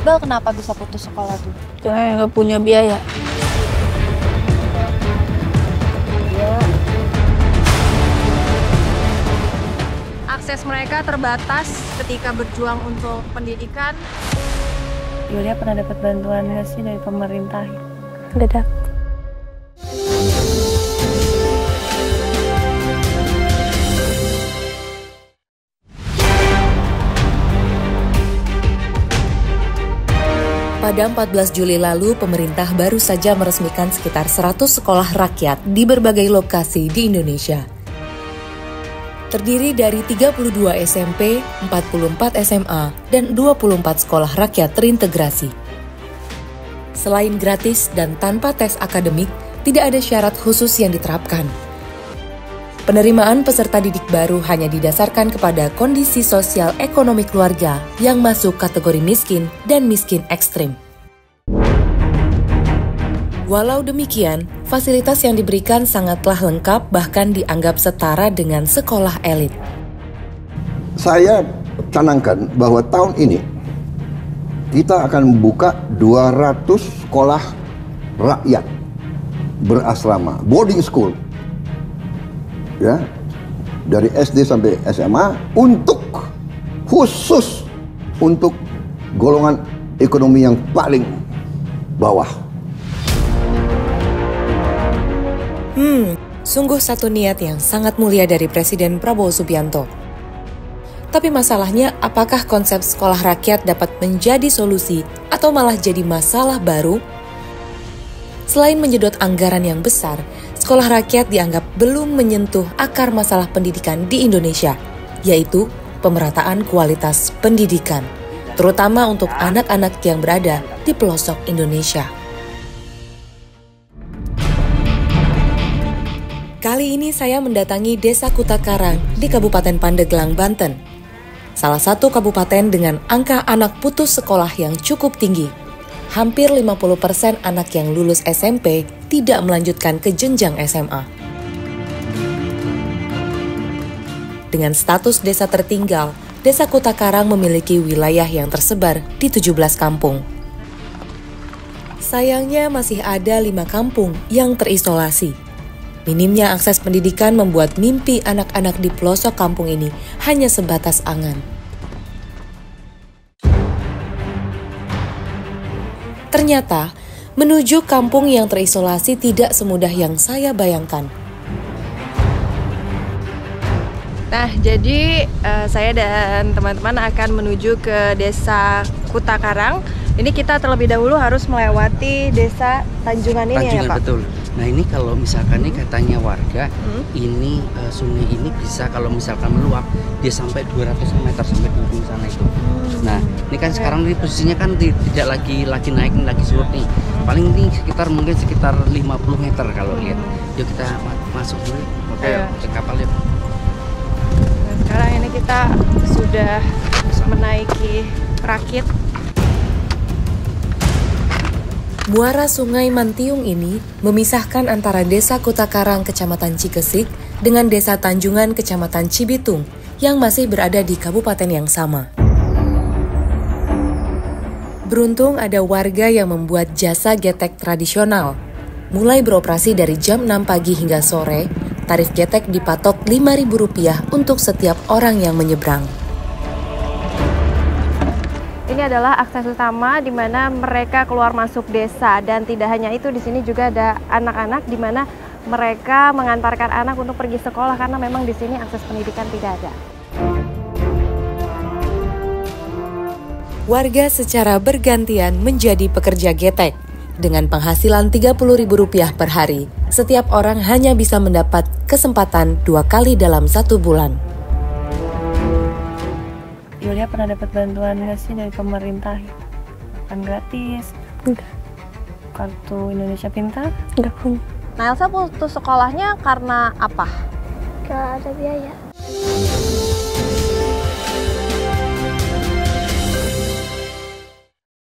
Iqbal kenapa bisa putus sekolah tuh? Karena nggak punya biaya. Akses mereka terbatas ketika berjuang untuk pendidikan. Yulia pernah dapat bantuan nggak sih dari pemerintah? Nggak dapet. Pada 14 Juli lalu, pemerintah baru saja meresmikan sekitar 100 sekolah rakyat di berbagai lokasi di Indonesia. Terdiri dari 32 SMP, 44 SMA, dan 24 sekolah rakyat terintegrasi. Selain gratis dan tanpa tes akademik, tidak ada syarat khusus yang diterapkan. Penerimaan peserta didik baru hanya didasarkan kepada kondisi sosial ekonomi keluarga yang masuk kategori miskin dan miskin ekstrim. Walau demikian, fasilitas yang diberikan sangatlah lengkap bahkan dianggap setara dengan sekolah elit. Saya canangkan bahwa tahun ini kita akan membuka 200 sekolah rakyat berasrama, boarding school. Ya, dari SD sampai SMA khusus untuk golongan ekonomi yang paling bawah. Sungguh satu niat yang sangat mulia dari Presiden Prabowo Subianto. Tapi masalahnya, apakah konsep sekolah rakyat dapat menjadi solusi atau malah jadi masalah baru? Selain menyedot anggaran yang besar, sekolah rakyat dianggap belum menyentuh akar masalah pendidikan di Indonesia, yaitu pemerataan kualitas pendidikan, terutama untuk anak-anak yang berada di pelosok Indonesia. Kali ini saya mendatangi Desa Kutakarang di Kabupaten Pandeglang, Banten. Salah satu kabupaten dengan angka anak putus sekolah yang cukup tinggi. Hampir 50% anak yang lulus SMP tidak melanjutkan ke jenjang SMA. Dengan status desa tertinggal, Desa Kutakarang memiliki wilayah yang tersebar di 17 kampung. Sayangnya masih ada 5 kampung yang terisolasi. Minimnya akses pendidikan membuat mimpi anak-anak di pelosok kampung ini hanya sebatas angan. Ternyata, menuju kampung yang terisolasi tidak semudah yang saya bayangkan. Nah, jadi saya dan teman-teman akan menuju ke Desa Kutakarang. Ini kita terlebih dahulu harus melewati Desa Tanjungan ini ya Pak? Betul. Nah ini kalau misalkan ini katanya warga, ini sungai ini bisa kalau misalkan meluap, dia sampai 200 meter sampai di ujung sana itu. Nah ini kan sekarang ini posisinya kan tidak lagi naik, lagi surut nih. Paling ini mungkin sekitar 50 meter kalau lihat. Yuk kita masuk dulu ke kapal yuk. Nah, sekarang ini kita sudah menaiki rakit. Muara Sungai Mantiung ini memisahkan antara Desa Kutakarang Kecamatan Cikesik dengan Desa Tanjungan Kecamatan Cibitung yang masih berada di kabupaten yang sama. Beruntung ada warga yang membuat jasa getek tradisional. Mulai beroperasi dari jam 6 pagi hingga sore, tarif getek dipatok Rp5.000 untuk setiap orang yang menyeberang. Ini adalah akses utama di mana mereka keluar masuk desa, dan tidak hanya itu, di sini juga ada anak-anak di mana mereka mengantarkan anak untuk pergi sekolah karena memang di sini akses pendidikan tidak ada. Warga secara bergantian menjadi pekerja getek. Dengan penghasilan Rp30.000 per hari, setiap orang hanya bisa mendapat kesempatan 2 kali dalam 1 bulan. Yulia pernah dapat bantuan nggak sih dari pemerintah? Makan gratis? Enggak. Kartu Indonesia Pintar? Enggak punya. Nah, Elsa putus sekolahnya karena apa? Enggak ada biaya.